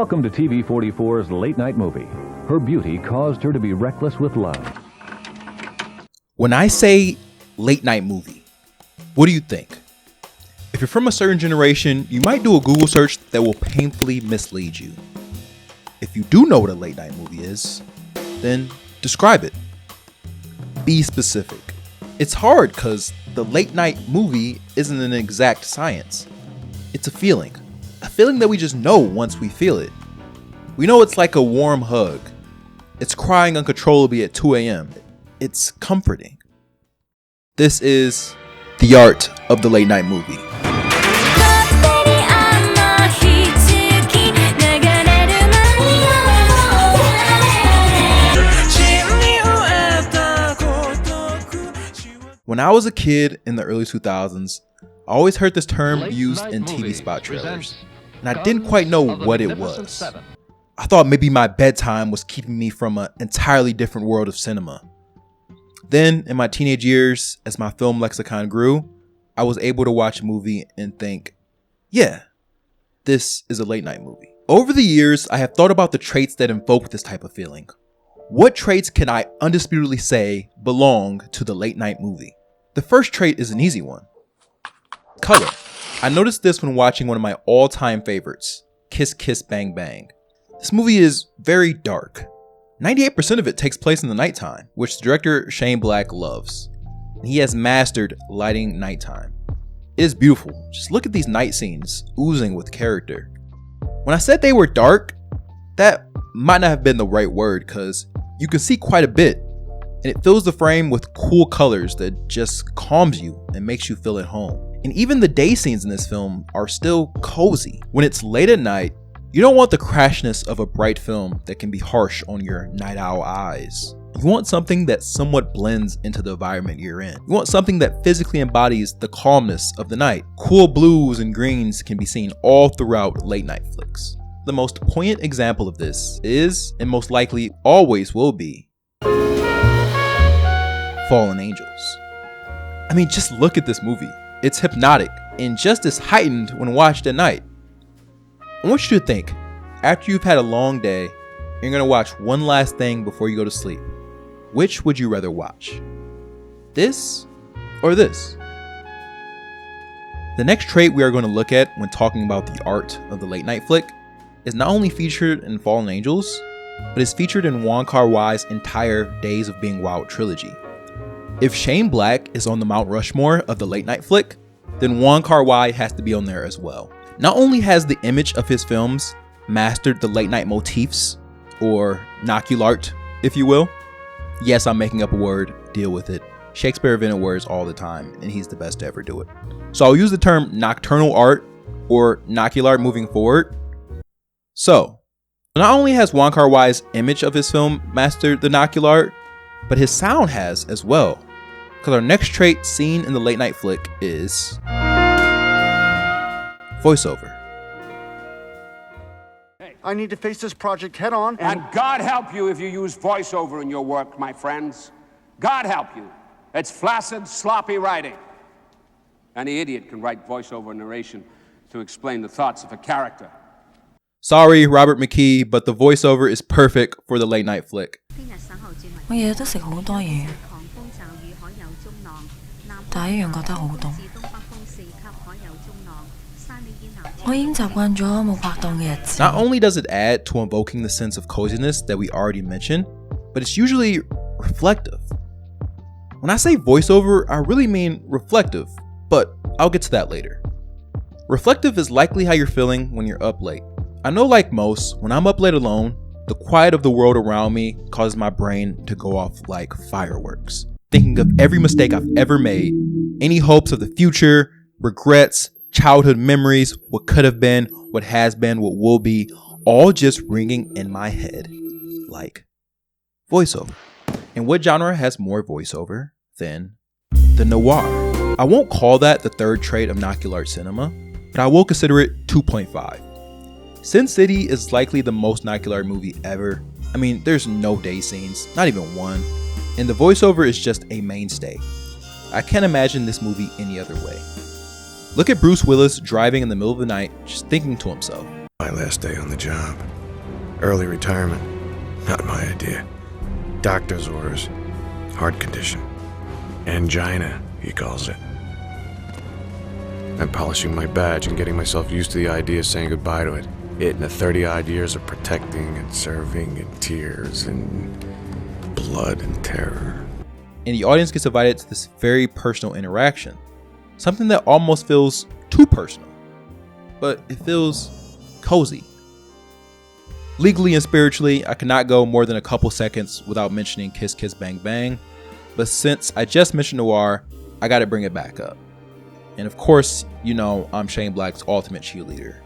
Welcome to TV 44's Late Night Movie. Her beauty caused her to be reckless with love. When I say late night movie, what do you think? If you're from a certain generation, you might do a Google search that will painfully mislead you. If you do know what a late night movie is, then describe it. Be specific. It's hard because the late night movie isn't an exact science. It's a feeling that we just know once we feel it. We know it's like a warm hug. It's crying uncontrollably at 2 a.m. It's comforting. This is the art of the late night movie. When I was a kid in the early 2000s, I always heard this term used in TV spot trailers, and I didn't quite know what it was. I thought maybe my bedtime was keeping me from an entirely different world of cinema. Then, in my teenage years, as my film lexicon grew, I was able to watch a movie and think, yeah, this is a late night movie. Over the years, I have thought about the traits that invoke this type of feeling. What traits can I undisputedly say belong to the late night movie? The first trait is an easy one. Color. I noticed this when watching one of my all-time favorites, Kiss Kiss Bang Bang. This movie is very dark. 98% of it takes place in the nighttime, which the director Shane Black loves. And he has mastered lighting nighttime. It is beautiful. Just look at these night scenes oozing with character. When I said they were dark, that might not have been the right word because you can see quite a bit, and it fills the frame with cool colors that just calms you and makes you feel at home. And even the day scenes in this film are still cozy. When it's late at night, you don't want the crashness of a bright film that can be harsh on your night owl eyes. You want something that somewhat blends into the environment you're in. You want something that physically embodies the calmness of the night. Cool blues and greens can be seen all throughout late night flicks. The most poignant example of this is, and most likely always will be, Fallen Angels. I mean, just look at this movie. It's hypnotic and just as heightened when watched at night. I want you to think, after you've had a long day, you're gonna watch one last thing before you go to sleep. Which would you rather watch? This or this? The next trait we are going to look at when talking about the art of the late night flick is not only featured in Fallen Angels, but is featured in Wong Kar-wai's entire Days of Being Wild trilogy. If Shane Black is on the Mount Rushmore of the late night flick, then Wong Kar-wai has to be on there as well. Not only has the image of his films mastered the late night motifs, or noculart, if you will. Yes, I'm making up a word, deal with it. Shakespeare invented words all the time, and he's the best to ever do it. So I'll use the term nocturnal art, or noculart moving forward. So, not only has Wong Kar-wai's image of his film mastered the noculart, but his sound has as well. Because our next trait seen in the late night flick is voiceover. I need to face this project head on. And God help you if you use voiceover in your work, my friends. God help you. It's flaccid, sloppy writing. Any idiot can write voiceover narration to explain the thoughts of a character. Sorry, Robert McKee, but the voiceover is perfect for the late night flick. 我日日都食好多嘢，但係一樣覺得好凍。我已經習慣咗冇拍檔嘅日子。 Not only does it add to invoking the sense of coziness that we already mentioned, but it's usually reflective. When I say voiceover, I really mean reflective, but I'll get to that later. Reflective is likely how you're feeling when you're up late. I know, like most, when I'm up late alone, the quiet of the world around me causes my brain to go off like fireworks, thinking of every mistake I've ever made, any hopes of the future, regrets, childhood memories, what could have been, what has been, what will be, all just ringing in my head like voiceover. And what genre has more voiceover than the noir? I won't call that the third trait of noculart cinema, but I will consider it 2.5. Sin City is likely the most noculart movie ever. I mean, there's no day scenes, not even one, and the voiceover is just a mainstay. I can't imagine this movie any other way. Look at Bruce Willis driving in the middle of the night, just thinking to himself, My last day on the job. Early retirement. Not my idea. Doctor's orders. Heart condition. Angina, he calls it. I'm polishing my badge and getting myself used to the idea of saying goodbye to it. It and the 30-odd years of protecting and serving and tears and blood and terror. And the audience gets invited to this very personal interaction. Something that almost feels too personal. But it feels cozy. Legally and spiritually, I cannot go more than a couple seconds without mentioning Kiss Kiss Bang Bang. But since I just mentioned noir, I gotta bring it back up. And of course, you know I'm Shane Black's ultimate cheerleader.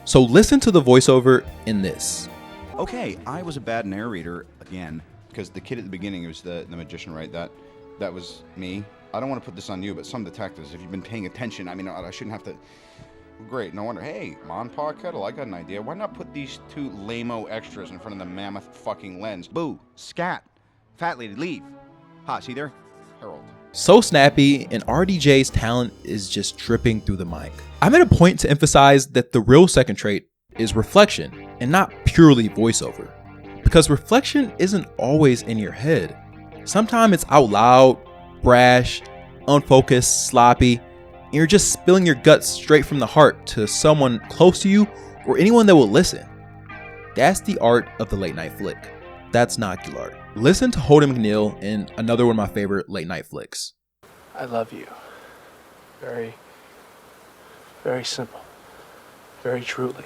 So listen to the voiceover in this. Okay, I was a bad narrator again, because the kid at the beginning was the magician, right? That was me. I don't want to put this on you, but some detectives, if you've been paying attention, I mean, I shouldn't have to... Great, no wonder. Hey, Mon Pa Kettle, I got an idea. Why not put these two lame-o extras in front of the mammoth fucking lens? Boo, scat, fat lady, leave. Ha, see there? Harold. So snappy, and RDJ's talent is just dripping through the mic. I made a point to emphasize that the real second trait is reflection, and not purely voiceover. Because reflection isn't always in your head. Sometimes it's out loud, brash, unfocused, sloppy, and you're just spilling your guts straight from the heart to someone close to you or anyone that will listen. That's the art of the late night flick. That's Noculart. Listen to Holden McNeil in another one of my favorite late night flicks. I love you. Very, very simple. Very truly.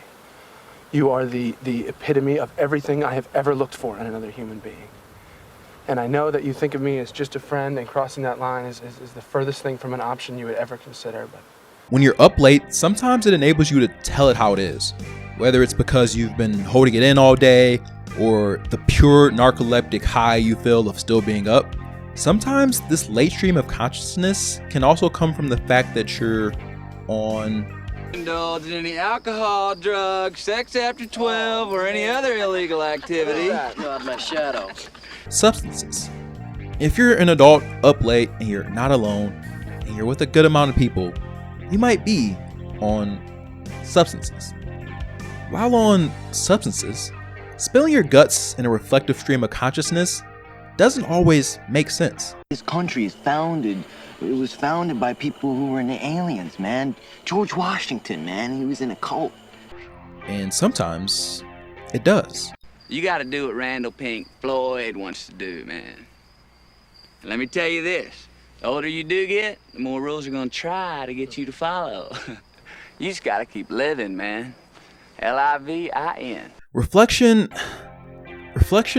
You are the epitome of everything I have ever looked for in another human being. And I know that you think of me as just a friend, and crossing that line is the furthest thing from an option you would ever consider. But when you're up late, sometimes it enables you to tell it how it is. Whether it's because you've been holding it in all day, or the pure narcoleptic high you feel of still being up. Sometimes this late stream of consciousness can also come from the fact that you're on... Indulge in any alcohol, drugs, sex after 12, or any other illegal activity. Not my shadow. Substances. If you're an adult up late and you're not alone, and you're with a good amount of people, you might be on substances. While on substances, spilling your guts in a reflective stream of consciousness doesn't always make sense. This country is founded, it was founded by people who were into aliens, man. George Washington, man, he was in a cult. And sometimes it does. You gotta do what Randall Pink Floyd wants to do, man. And let me tell you this, the older you do get, the more rules are gonna try to get you to follow. You just gotta keep living, man. L-I-V-I-N. Reflection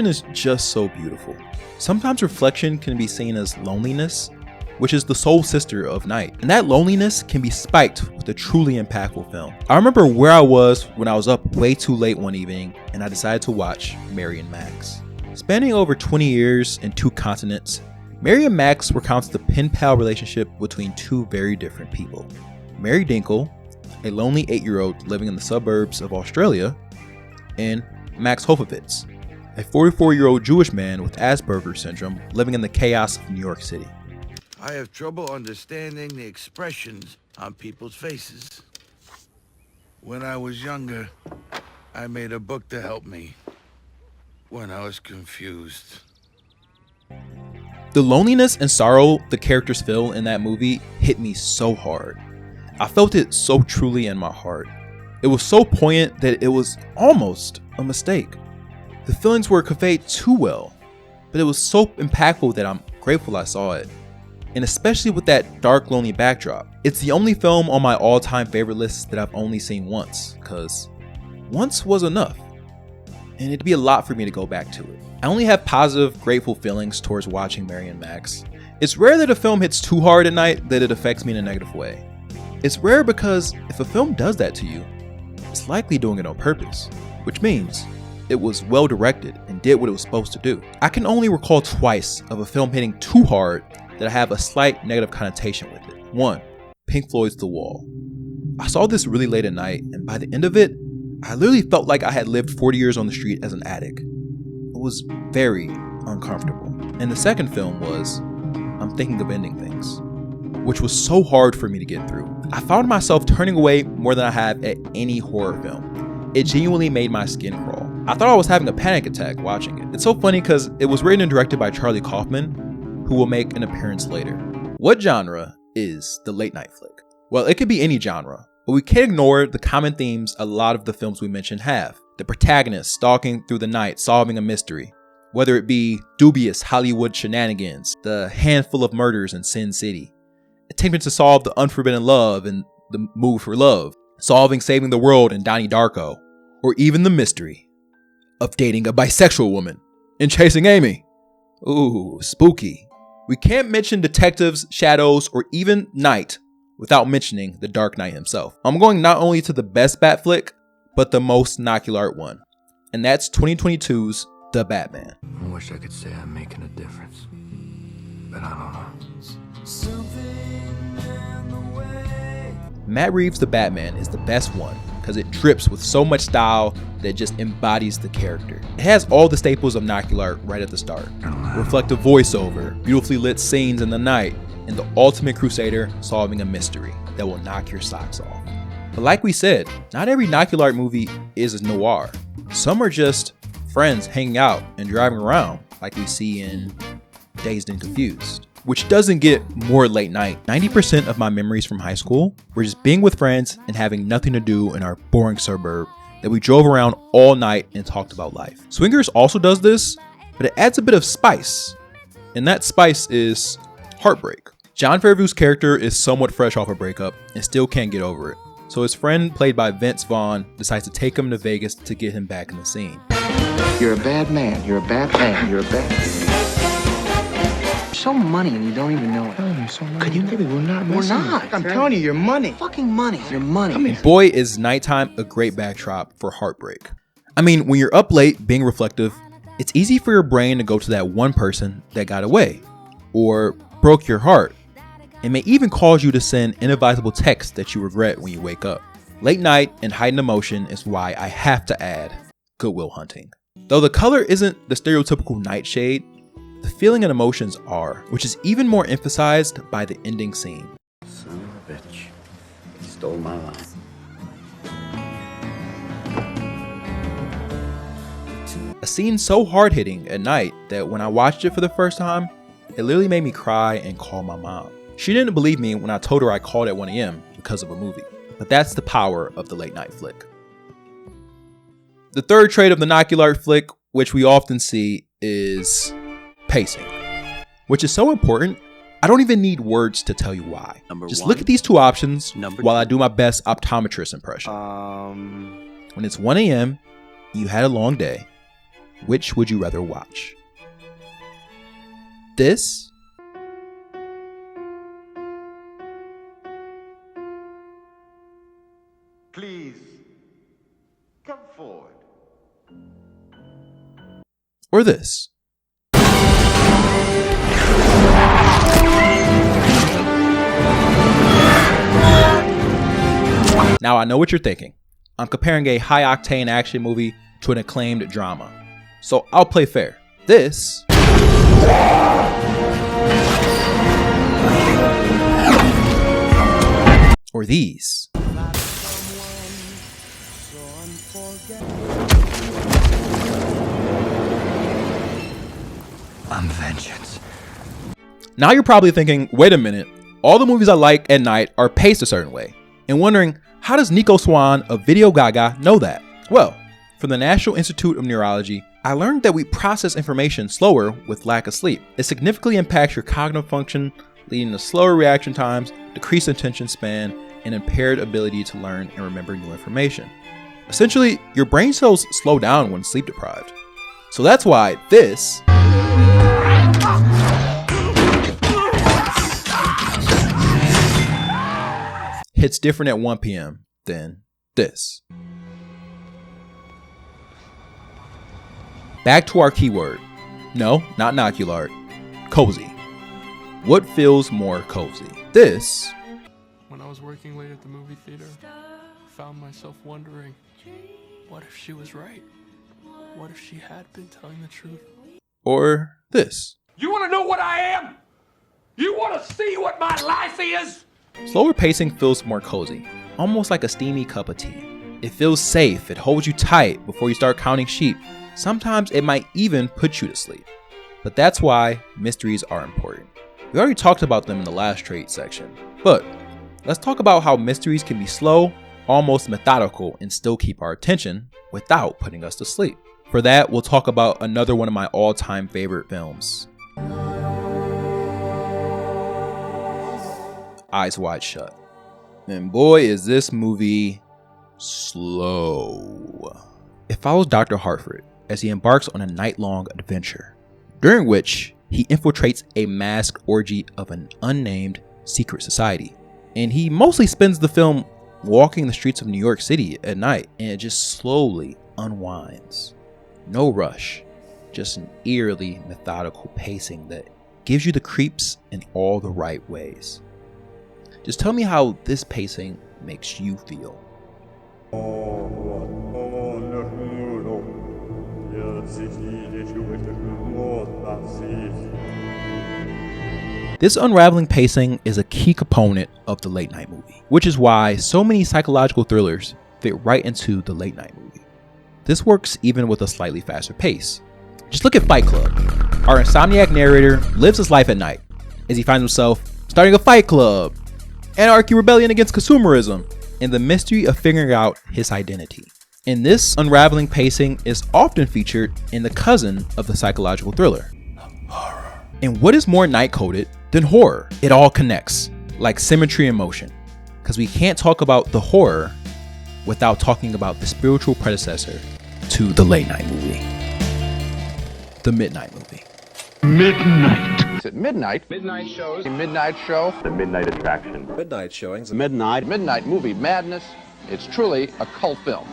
is just so beautiful. Sometimes reflection can be seen as loneliness, which is the soul sister of night. And that loneliness can be spiked with a truly impactful film. I remember where I was when I was up way too late one evening and I decided to watch Mary and Max. Spanning over 20 years and 2 continents, Mary and Max recounts the pen-pal relationship between 2 very different people. Mary Dinkle, a lonely 8-year-old living in the suburbs of Australia, and Max Hofovitz, a 44-year-old Jewish man with Asperger's syndrome living in the chaos of New York City. I have trouble understanding the expressions on people's faces. When I was younger, I made a book to help me when I was confused. The loneliness and sorrow the characters feel in that movie hit me so hard. I felt it so truly in my heart. It was so poignant that it was almost a mistake. The feelings were conveyed too well, but it was so impactful that I'm grateful I saw it. And especially with that dark, lonely backdrop. It's the only film on my all-time favorite list that I've only seen once, because once was enough. And it'd be a lot for me to go back to it. I only have positive, grateful feelings towards watching Mary and Max. It's rare that a film hits too hard at night that it affects me in a negative way. It's rare because if a film does that to you, it's likely doing it on purpose, which means it was well directed and did what it was supposed to do. I can only recall twice of a film hitting too hard that I have a slight negative connotation with it. 1, Pink Floyd's The Wall. I saw this really late at night, and by the end of it, I literally felt like I had lived 40 years on the street as an addict. It was very uncomfortable. And the second film was I'm Thinking of Ending Things, which was so hard for me to get through. I found myself turning away more than I have at any horror film. it genuinely made my skin crawl. I thought I was having a panic attack watching it. It's so funny because it was written and directed by Charlie Kaufman, who will make an appearance later. What genre is the late night flick? Well, it could be any genre, but we can't ignore the common themes a lot of the films we mentioned have. The protagonist stalking through the night, solving a mystery. Whether it be dubious Hollywood shenanigans, the handful of murders in Sin City, attempting to solve the unforbidden love in The Move for Love, saving the world in Donnie Darko, or even the mystery of dating a bisexual woman in Chasing Amy. Ooh, spooky. We can't mention detectives, shadows, or even night without mentioning the Dark Knight himself. I'm going not only to the best bat flick, but the most Noculart one, and that's 2022's The Batman. I wish I could say I'm making a difference, but I don't know. Matt Reeves' The Batman is the best one because it drips with so much style that it just embodies the character. It has all the staples of Noculart right at the start. Reflective voiceover, beautifully lit scenes in the night, and the ultimate crusader solving a mystery that will knock your socks off. But like we said, not every Noculart movie is a noir. Some are just friends hanging out and driving around like we see in Dazed and Confused, which doesn't get more late night. 90% of my memories from high school were just being with friends and having nothing to do in our boring suburb that we drove around all night and talked about life. Swingers also does this, but it adds a bit of spice, and that spice is heartbreak. John Fairview's character is somewhat fresh off a breakup and still can't get over it. So his friend, played by Vince Vaughn, decides to take him to Vegas to get him back in the scene. You're a bad man. You're a bad man. You're a bad man. So money and you don't even know it. You're so money. Could you baby, we're not. We're not. I'm telling you, your money. Fucking money. Your money. And boy, is nighttime a great backdrop for heartbreak. I mean, when you're up late being reflective, it's easy for your brain to go to that one person that got away or broke your heart. It may even cause you to send inadvisable texts that you regret when you wake up. Late night and heightened emotion is why I have to add Good Will Hunting. Though the color isn't the stereotypical nightshade, the feeling and emotions are, which is even more emphasized by the ending scene. Son of a bitch. He stole my life. A scene so hard-hitting at night that when I watched it for the first time, it literally made me cry and call my mom. She didn't believe me when I told her I called at 1 a.m. because of a movie. But that's the power of the late night flick. The third trait of the Noculart flick, which we often see, is pacing, which is so important. I don't even need words to tell you why. Just look at these two options while I do my best optometrist impression. When it's 1 a.m., you had a long day, which would you rather watch? This? Please, come forward. Or this? Now I know what you're thinking. I'm comparing a high-octane action movie to an acclaimed drama. So I'll play fair. This or these. I'm vengeance. Now you're probably thinking, wait a minute, all the movies I like at night are paced a certain way, and wondering, how does Nico Swan of Video Gaga know that? Well, from the National Institute of Neurology, I learned that we process information slower with lack of sleep. It significantly impacts your cognitive function, leading to slower reaction times, decreased attention span, and impaired ability to learn and remember new information. Essentially, your brain cells slow down when sleep deprived. So that's why this hits different at 1 p.m. than this. Back to our keyword. No, not Noculart. Cozy. What feels more cozy? This. When I was working late at the movie theater, I found myself wondering, what if she was right? What if she had been telling the truth? Or this. You want to know what I am? You want to see what my life is? Slower pacing feels more cozy, almost like a steamy cup of tea. It feels safe, it holds you tight before you start counting sheep. Sometimes it might even put you to sleep. But that's why mysteries are important. We already talked about them in the last trait section, but let's talk about how mysteries can be slow, almost methodical, and still keep our attention without putting us to sleep. For that, we'll talk about another one of my all-time favorite films, Eyes Wide Shut. And boy, is this movie slow. It follows Dr. Hartford as he embarks on a night-long adventure, during which he infiltrates a masked orgy of an unnamed secret society. And he mostly spends the film walking the streets of New York City at night, and it just slowly unwinds. No rush, just an eerily methodical pacing that gives you the creeps in all the right ways. Just tell me how this pacing makes you feel. This unraveling pacing is a key component of the late night movie, which is why so many psychological thrillers fit right into the late night movie. This works even with a slightly faster pace. Just look at Fight Club. Our insomniac narrator lives his life at night as he finds himself starting a fight club, anarchy rebellion against consumerism, and the mystery of figuring out his identity. And this unraveling pacing is often featured in the cousin of the psychological thriller, horror. And what is more night-coded than horror? It all connects, like symmetry in motion, because we can't talk about the horror without talking about the spiritual predecessor to the late night movie, the midnight movie. Midnight. At midnight. Midnight shows. The midnight show. The midnight attraction. Midnight showings. Midnight. Midnight movie madness. It's truly a cult film.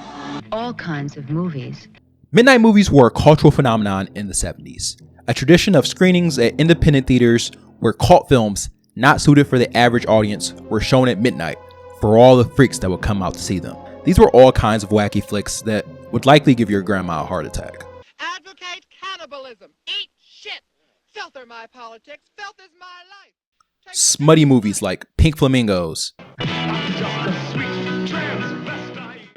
All kinds of movies. Midnight movies were a cultural phenomenon in the 70s, a tradition of screenings at independent theaters where cult films not suited for the average audience were shown at midnight for all the freaks that would come out to see them. These were all kinds of wacky flicks that would likely give your grandma a heart attack. Advocate cannibalism. Eat shit. Filth are my politics. Filth is my life. Smutty movies like Pink Flamingos.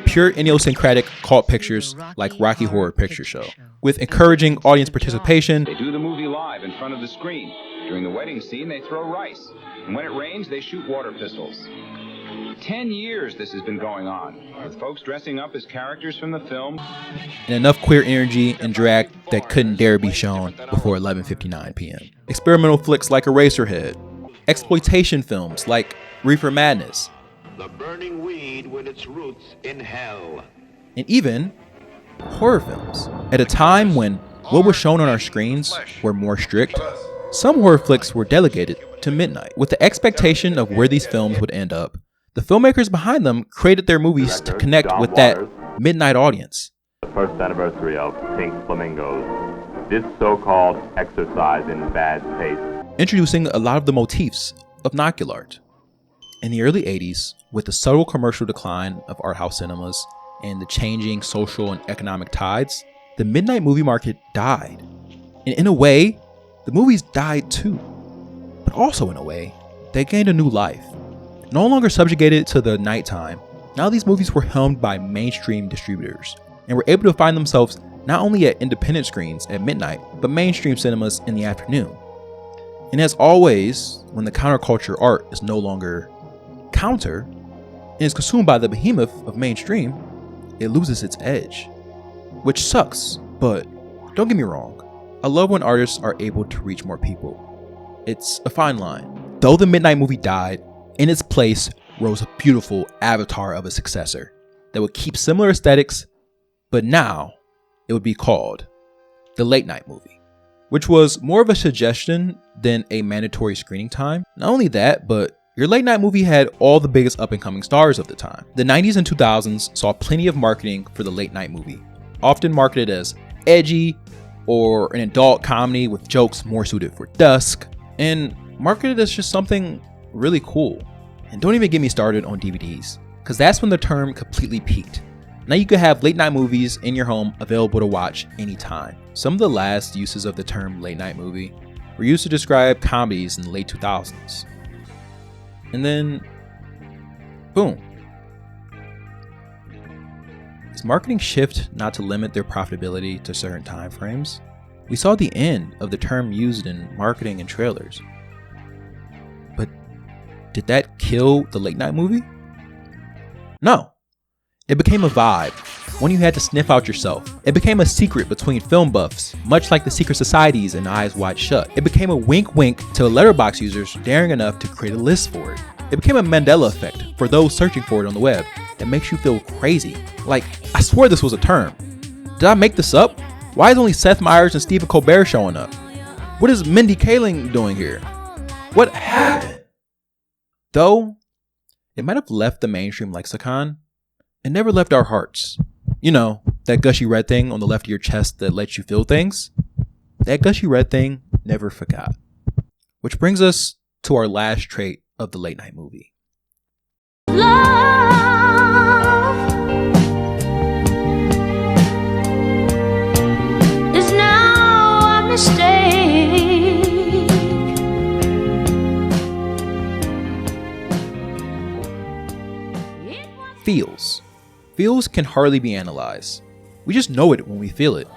Pure idiosyncratic cult pictures like Rocky Horror Picture Show, with encouraging audience participation. They do the movie live in front of the screen. During the wedding scene, they throw rice. And when it rains, they shoot water pistols. 10 years this has been going on, with folks dressing up as characters from the film. And enough queer energy and drag that couldn't dare be shown before 11:59 p.m. Experimental flicks like Eraserhead. Exploitation films like Reefer Madness. The burning weed with its roots in hell. And even horror films. At a time when what was shown on our screens were more strict, some horror flicks were delegated to midnight. With the expectation of where these films would end up, the filmmakers behind them created their movies to connect with that midnight audience. The first anniversary of Pink Flamingos. This so-called exercise in bad taste. Introducing a lot of the motifs of nocular art. In the early 80s, with the subtle commercial decline of art house cinemas and the changing social and economic tides, the midnight movie market died. And in a way, the movies died too. But also in a way, they gained a new life. No longer subjugated to the nighttime, now these movies were helmed by mainstream distributors and were able to find themselves not only at independent screens at midnight, but mainstream cinemas in the afternoon. And as always, when the counterculture art is no longer counter and is consumed by the behemoth of mainstream, it loses its edge, which sucks. But don't get me wrong, I love when artists are able to reach more people. It's a fine line. Though the midnight movie died, in its place rose a beautiful avatar of a successor that would keep similar aesthetics, but now it would be called the late night movie, which was more of a suggestion than a mandatory screening time. Not only that, but your late night movie had all the biggest up and coming stars of the time. The 90s and 2000s saw plenty of marketing for the late night movie, often marketed as edgy or an adult comedy with jokes more suited for dusk, and marketed as just something really cool. And don't even get me started on DVDs, because that's when the term completely peaked. Now you could have late night movies in your home available to watch anytime. Some of the last uses of the term late night movie were used to describe comedies in the late 2000s. And then, boom. Is marketing shift not to limit their profitability to certain time frames? We saw the end of the term used in marketing and trailers. But did that kill the late night movie? No. It became a vibe, one you had to sniff out yourself. It became a secret between film buffs, much like the secret societies in Eyes Wide Shut. It became a wink-wink to Letterboxd users daring enough to create a list for it. It became a Mandela effect for those searching for it on the web that makes you feel crazy. Like, I swear this was a term. Did I make this up? Why is only Seth Meyers and Stephen Colbert showing up? What is Mindy Kaling doing here? What happened? Though, it might have left the mainstream lexicon, it never left our hearts. You know, that gushy red thing on the left of your chest that lets you feel things? That gushy red thing never forgot. Which brings us to our last trait of the late night movie. Is now a mistake. Feels. Feels can hardly be analyzed. We just know it when we feel it.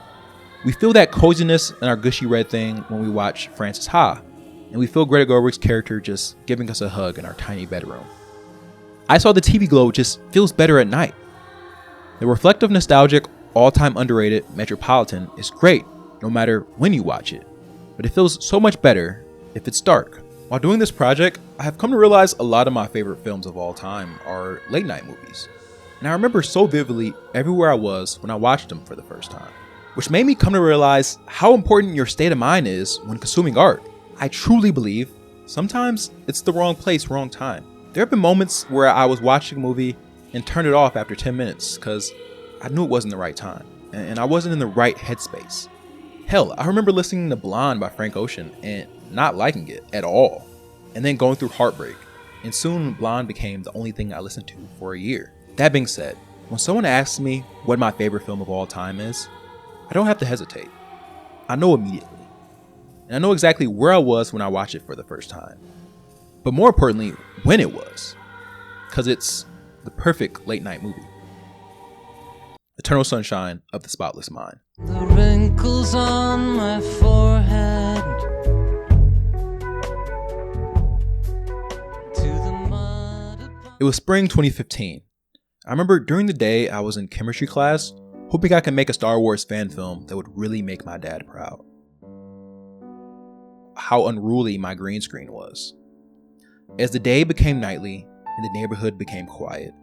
We feel that coziness in our gushy red thing when we watch Frances Ha, and we feel Greta Gerwig's character just giving us a hug in our tiny bedroom. I Saw the TV Glow just feels better at night. The reflective, nostalgic, all-time underrated Metropolitan is great no matter when you watch it, but it feels so much better if it's dark. While doing this project, I have come to realize a lot of my favorite films of all time are late night movies. And I remember so vividly everywhere I was when I watched them for the first time, which made me come to realize how important your state of mind is when consuming art. I truly believe sometimes it's the wrong place, wrong time. There have been moments where I was watching a movie and turned it off after 10 minutes because I knew it wasn't the right time and I wasn't in the right headspace. Hell, I remember listening to Blonde by Frank Ocean and not liking it at all, and then going through Heartbreak, and soon Blonde became the only thing I listened to for a year. That being said, when someone asks me what my favorite film of all time is, I don't have to hesitate. I know immediately. And I know exactly where I was when I watched it for the first time. But more importantly, when it was. Because it's the perfect late night movie. Eternal Sunshine of the Spotless Mind. The wrinkles on my forehead. It was spring 2015. I remember during the day I was in chemistry class, hoping I could make a Star Wars fan film that would really make my dad proud. How unruly my green screen was. As the day became nightly and the neighborhood became quiet,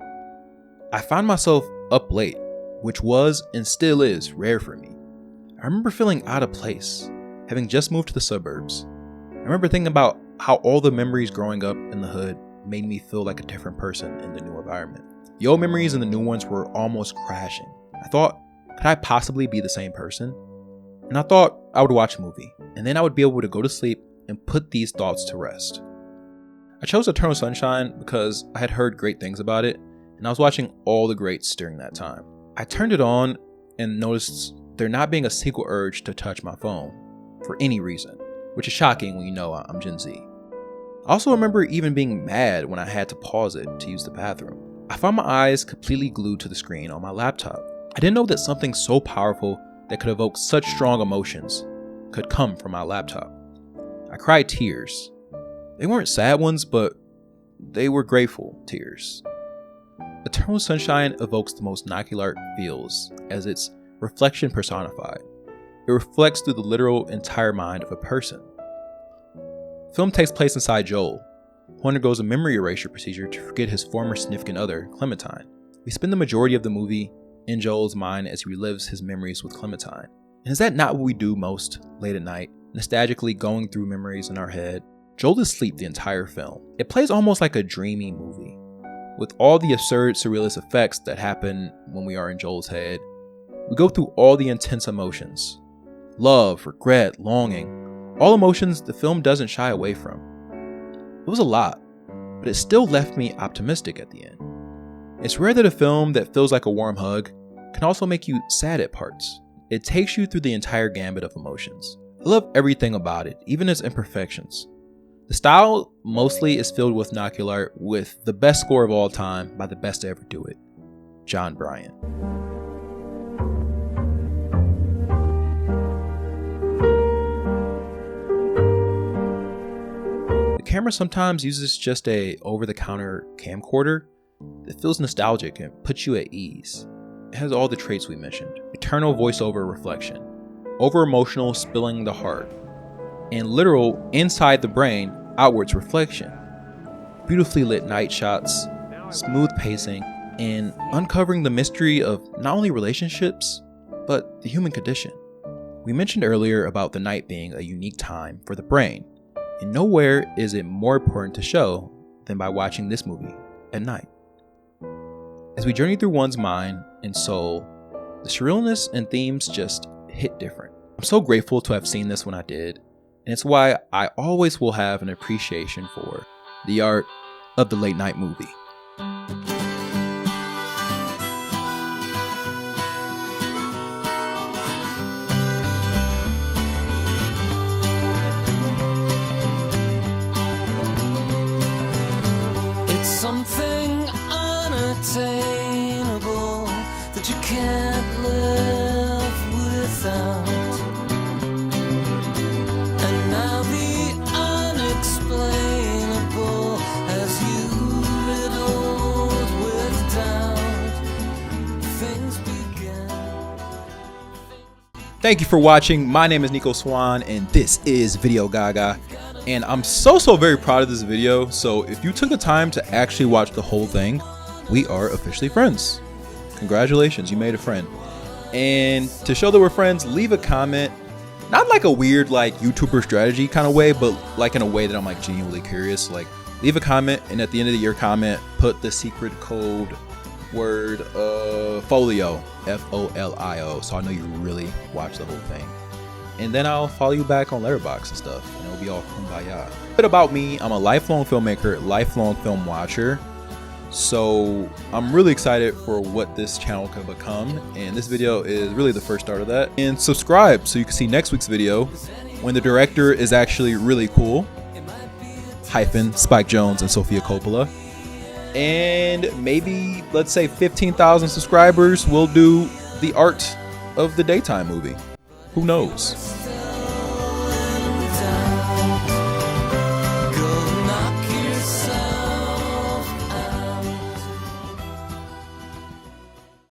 I found myself up late, which was and still is rare for me. I remember feeling out of place, having just moved to the suburbs. I remember thinking about how all the memories growing up in the hood made me feel like a different person in the new environment. The old memories and the new ones were almost crashing. I thought, could I possibly be the same person? And I thought I would watch a movie, and then I would be able to go to sleep and put these thoughts to rest. I chose Eternal Sunshine because I had heard great things about it, and I was watching all the greats during that time. I turned it on and noticed there not being a single urge to touch my phone for any reason, which is shocking when you know I'm Gen Z. I also remember even being mad when I had to pause it to use the bathroom. I found my eyes completely glued to the screen on my laptop. I didn't know that something so powerful that could evoke such strong emotions could come from my laptop. I cried tears. They weren't sad ones, but they were grateful tears. Eternal Sunshine evokes the most Nico feels as its reflection personified. It reflects through the literal entire mind of a person. The film takes place inside Joel, who undergoes a memory erasure procedure to forget his former significant other, Clementine. We spend the majority of the movie in Joel's mind as he relives his memories with Clementine. And is that not what we do most late at night, nostalgically going through memories in our head? Joel is asleep the entire film. It plays almost like a dreamy movie, with all the absurd surrealist effects that happen when we are in Joel's head. We go through all the intense emotions. Love, regret, longing, all emotions the film doesn't shy away from. It was a lot, but it still left me optimistic at the end. It's rare that a film that feels like a warm hug can also make you sad at parts. It takes you through the entire gambit of emotions. I love everything about it, even its imperfections. The style mostly is filled with Nico art with the best score of all time by the best to ever do it. John Bryan. The camera sometimes uses just a over-the-counter camcorder that feels nostalgic and puts you at ease. It has all the traits we mentioned: eternal voiceover reflection, over-emotional spilling the heart, and literal inside the brain outwards reflection. Beautifully lit night shots, smooth pacing, and uncovering the mystery of not only relationships, but the human condition. We mentioned earlier about the night being a unique time for the brain, and nowhere is it more important to show than by watching this movie at night. As we journey through one's mind and soul, the surrealness and themes just hit different. I'm so grateful to have seen this when I did, and it's why I always will have an appreciation for the art of the late night movie. It's something unattainable that you can't live without. And now the unexplainable has you riddled with doubt. Things begin. Thank you for watching. My name is Nico Swan, and this is Video Gaga. And I'm so very proud of this video. So if you took the time to actually watch the whole thing, we are officially friends. Congratulations, you made a friend. And to show that we're friends, leave a comment. Not like a weird like YouTuber strategy kind of way, but like in a way that I'm like genuinely curious. Like leave a comment, and at the end of your comment, put the secret code word folio, F-O-L-I-O, so I know you really watched the whole thing. And then I'll follow you back on Letterboxd and stuff, and it'll be all kumbaya. A bit about me: I'm a lifelong filmmaker, lifelong film watcher. So I'm really excited for what this channel can become, and this video is really the first start of that. And subscribe so you can see next week's video when the director is actually really cool, hyphen Spike Jonze and Sofia Coppola. And maybe, let's say 15,000 subscribers, we'll do the art of the daytime movie. Who knows?